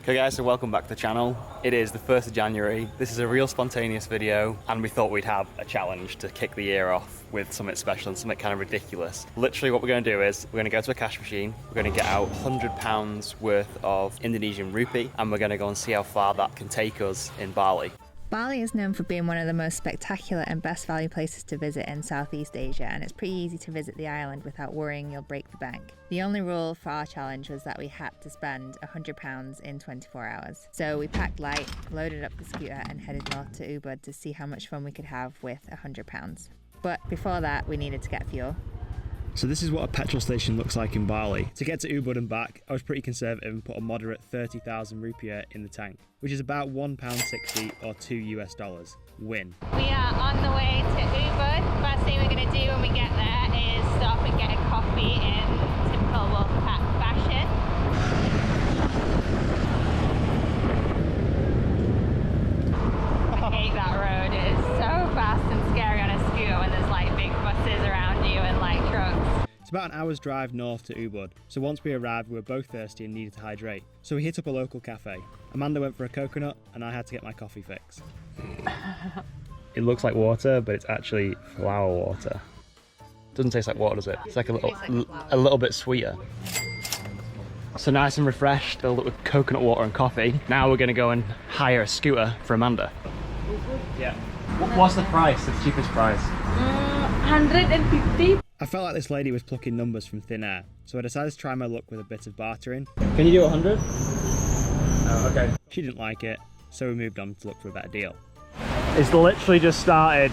Okay guys, so welcome back to the channel. It is the 1st of January. This is a real spontaneous video and we thought we'd have a challenge to kick the year off with something special and something kind of ridiculous. Literally what we're going to do is we're going to go to a cash machine, we're going to get out £100 worth of Indonesian rupee and we're going to go and see how far that can take us in Bali. Bali is known for being one of the most spectacular and best value places to visit in Southeast Asia, and it's pretty easy to visit the island without worrying you'll break the bank. The only rule for our challenge was that we had to spend £100 in 24 hours. So we packed light, loaded up the scooter and headed north to Ubud to see how much fun we could have with £100. But before that, we needed to get fuel. So this is what a petrol station looks like in Bali. To get to Ubud and back, I was pretty conservative and put a moderate 30,000 rupiah in the tank, which is about £1.60 or $2 Win. We are on the way to Ubud. First thing we're going to do when we get there is stop and get a coffee in typical Wolfpack fashion. I hate that road. It is so fast and scary on a scooter when there's like big buses around you and like trucks. It's about an hour's drive north to Ubud, so once we arrived we were both thirsty and needed to hydrate. So we hit up a local cafe. Amanda went for a coconut and I had to get my coffee fix. It looks like water, but it's actually flower water. Doesn't taste like water, does it? It's like a little bit sweeter. So nice and refreshed, filled up with coconut water and coffee. Now we're gonna go and hire a scooter for Amanda. Yeah. What's the price, the cheapest price? 150. I felt like this lady was plucking numbers from thin air, so I decided to try my luck with a bit of bartering. Can you do 100? Oh, okay. She didn't like it, so we moved on to look for a better deal. It's literally just started.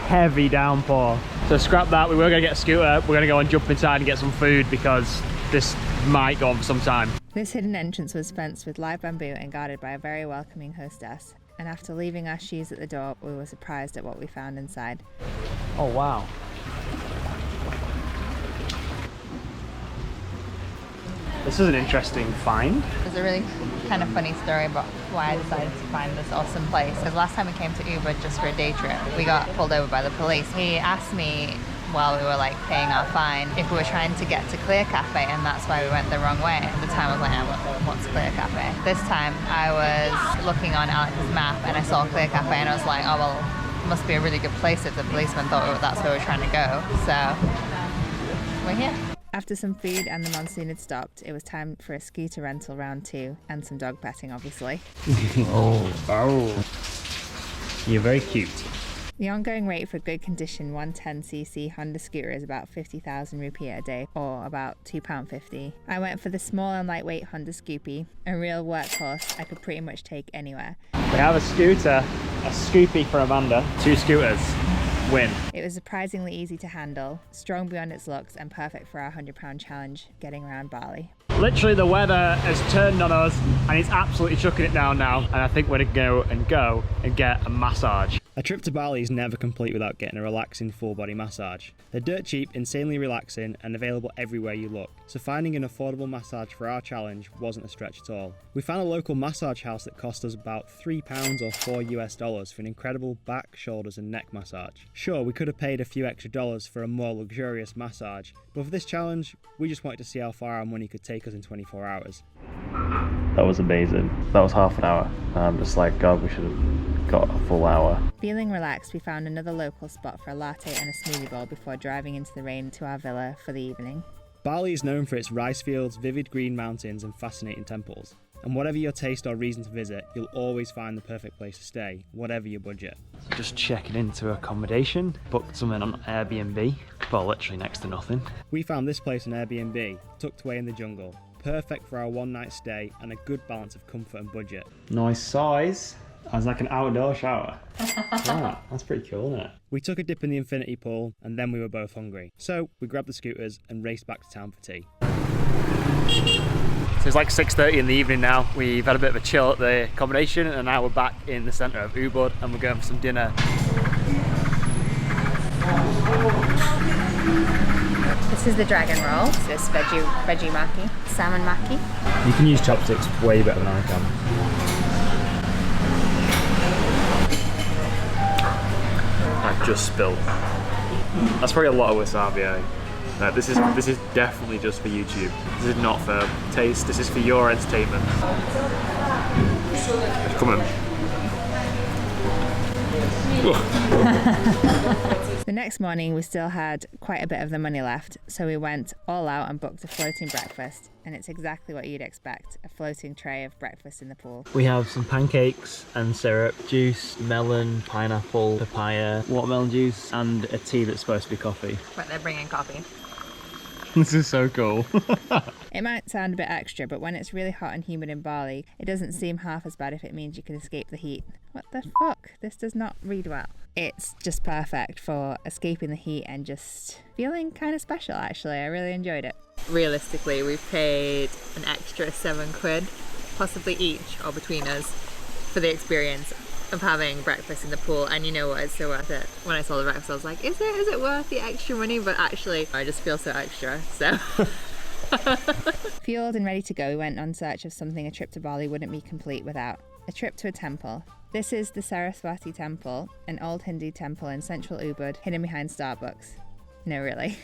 Heavy downpour. So scrap that, we were going to get a scooter, we're going to go and jump inside and get some food because this might go on for some time. This hidden entrance was fenced with live bamboo and guarded by a very welcoming hostess. And after leaving our shoes at the door, we were surprised at what we found inside. Oh wow. This is an interesting find. There's a really kind of funny story about why I decided to find this awesome place. Because last time we came to Ubud just for a day trip, we got pulled over by the police. He asked me while we were like paying our fine if we were trying to get to Clear Cafe, and that's why we went the wrong way. At the time I was like, what's Clear Cafe? This time I was looking on Alex's map and I saw Clear Cafe and I was like, oh well, it must be a really good place if the policeman thought that's where we're trying to go. So we're here. After some food and the monsoon had stopped, it was time for a scooter rental round 2 and some dog petting, obviously. Oh. You're very cute. The ongoing rate for good condition 110cc Honda scooter is about 50,000 rupiah a day, or about £2.50. I went for the small and lightweight Honda Scoopy, a real workhorse I could pretty much take anywhere. We have a scooter, a Scoopy for Amanda, 2 scooters. Win. It was surprisingly easy to handle, strong beyond its looks and perfect for our £100 challenge getting around Bali. Literally the weather has turned on us and it's absolutely chucking it down now, and I think we're gonna go and get a massage. A trip to Bali is never complete without getting a relaxing full body massage. They're dirt cheap, insanely relaxing and available everywhere you look, so finding an affordable massage for our challenge wasn't a stretch at all. We found a local massage house that cost us about £3 or $4 for an incredible back, shoulders and neck massage. Sure, we could have paid a few extra dollars for a more luxurious massage, but for this challenge, we just wanted to see how far our money could take us in 24 hours. That was amazing. That was half an hour. I'm just like, God, we should have got a full hour. Feeling relaxed, we found another local spot for a latte and a smoothie bowl before driving into the rain to our villa for the evening. Bali is known for its rice fields, vivid green mountains and fascinating temples. And whatever your taste or reason to visit, you'll always find the perfect place to stay, whatever your budget. Just checking into accommodation, booked something on Airbnb, well, literally next to nothing. We found this place on Airbnb, tucked away in the jungle. Perfect for our one night stay and a good balance of comfort and budget. Nice size. It's like an outdoor shower. Wow, that's pretty cool, isn't it? We took a dip in the infinity pool and then we were both hungry. So we grabbed the scooters and raced back to town for tea. So it's like 6:30 in the evening now. We've had a bit of a chill at the accommodation and now we're back in the centre of Ubud and we're going for some dinner. This is the dragon roll, this veggie maki, salmon maki. You can use chopsticks way better than I can. I've just spilled. That's probably a lot of wasabi. This is definitely just for YouTube. This is not for taste, this is for your entertainment. It's coming. The next morning we still had quite a bit of the money left, so we went all out and booked a floating breakfast, and it's exactly what you'd expect, a floating tray of breakfast in the pool. We have some pancakes and syrup, juice, melon, pineapple, papaya, watermelon juice, and a tea that's supposed to be coffee. But they're bringing coffee. This is so cool. It might sound a bit extra, but when it's really hot and humid in Bali, it doesn't seem half as bad if it means you can escape the heat. What the fuck? This does not read well. It's just perfect for escaping the heat and just feeling kind of special, actually. I really enjoyed it. Realistically, we've paid an extra £7, possibly each or between us, for the experience of having breakfast in the pool. And you know what, it's so worth it. When I saw the breakfast, I was like, is it worth the extra money? But actually, I just feel so extra, so. Fueled and ready to go, we went on search of something a trip to Bali wouldn't be complete without. A trip to a temple. This is the Saraswati Temple, an old Hindu temple in central Ubud, hidden behind Starbucks. No, really.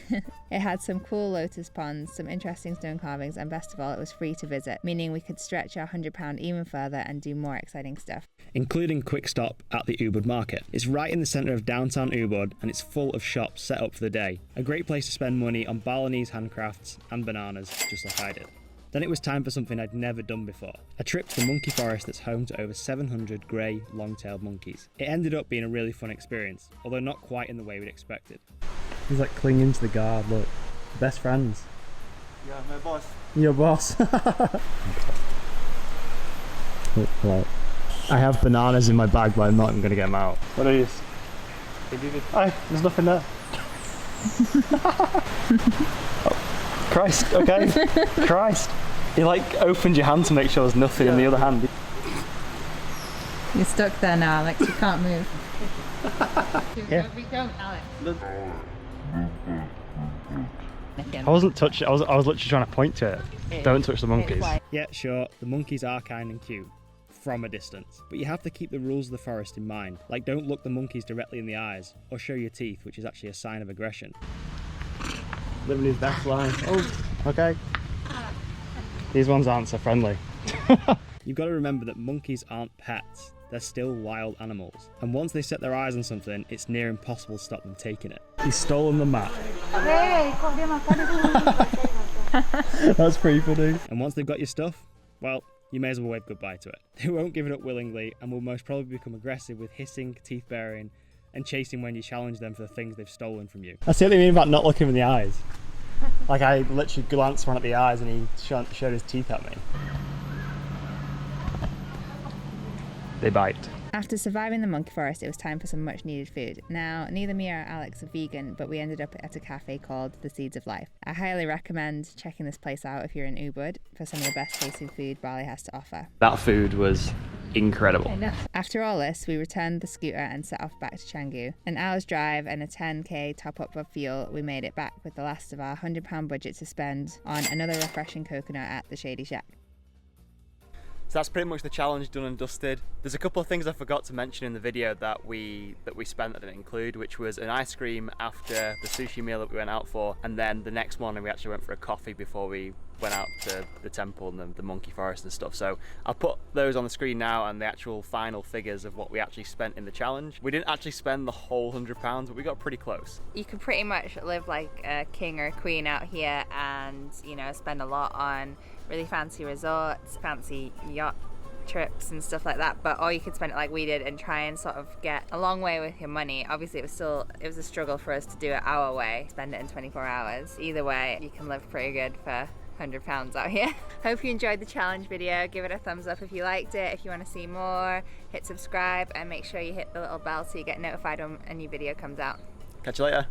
It had some cool lotus ponds, some interesting stone carvings, and best of all, it was free to visit, meaning we could stretch our £100 even further and do more exciting stuff. Including quick stop at the Ubud market. It's right in the centre of downtown Ubud, and it's full of shops set up for the day. A great place to spend money on Balinese handcrafts and bananas, just like I did. Then it was time for something I'd never done before. A trip to the monkey forest that's home to over 700 grey, long-tailed monkeys. It ended up being a really fun experience, although not quite in the way we'd expected. He's like clinging to the guard, look. Best friends. Yeah, my boss. Your boss. Right. I have bananas in my bag, but I'm not even going to get them out. What are these? Hi, there's nothing there. Oh, Christ, okay. Christ. You like opened your hand to make sure there's nothing in the other hand. You're stuck there now, Alex. You can't move. Yeah. Don't, Alex. I wasn't touching. I was literally trying to point to it. Don't touch the monkeys. It's Yeah, sure. The monkeys are kind and cute from a distance, but you have to keep the rules of the forest in mind. Like, don't look the monkeys directly in the eyes or show your teeth, which is actually a sign of aggression. Living his best life. Oh, okay. These ones aren't so friendly. You've got to remember that monkeys aren't pets. They're still wild animals. And once they set their eyes on something, it's near impossible to stop them taking it. He's stolen the map. That's pretty funny. And once they've got your stuff, well, you may as well wave goodbye to it. They won't give it up willingly and will most probably become aggressive with hissing, teeth baring, and chasing when you challenge them for the things they've stolen from you. I see what you mean about not looking in the eyes. Like, I literally glanced one at the eyes and he showed his teeth at me. They bite. After surviving the monkey forest, it was time for some much needed food. Now, neither me or Alex are vegan, but we ended up at a cafe called The Seeds of Life. I highly recommend checking this place out if you're in Ubud for some of the best tasting food Bali has to offer. That food was incredible. After all this, we returned the scooter and set off back to Canggu. An hour's drive and a 10k top up of fuel, we made it back with the last of our £100 budget to spend on another refreshing coconut at the Shady Shack. So that's pretty much the challenge done and dusted. There's a couple of things I forgot to mention in the video that we spent that didn't include, which was an ice cream after the sushi meal that we went out for, and then the next morning we actually went for a coffee before we went out to the temple and the monkey forest and stuff. So I'll put those on the screen now and the actual final figures of what we actually spent in the challenge. We didn't actually spend the whole £100, but we got pretty close. You could pretty much live like a king or a queen out here and, you know, spend a lot on really fancy resorts, fancy yacht trips and stuff like that, but or you could spend it like we did and try and sort of get a long way with your money. Obviously it was a struggle for us to do it our way, spend it in 24 hours. Either way, you can live pretty good for £100 out here. Hope you enjoyed the challenge video. Give it a thumbs up if you liked it. If you want to see more, hit subscribe and make sure you hit the little bell so you get notified when a new video comes out. Catch you later.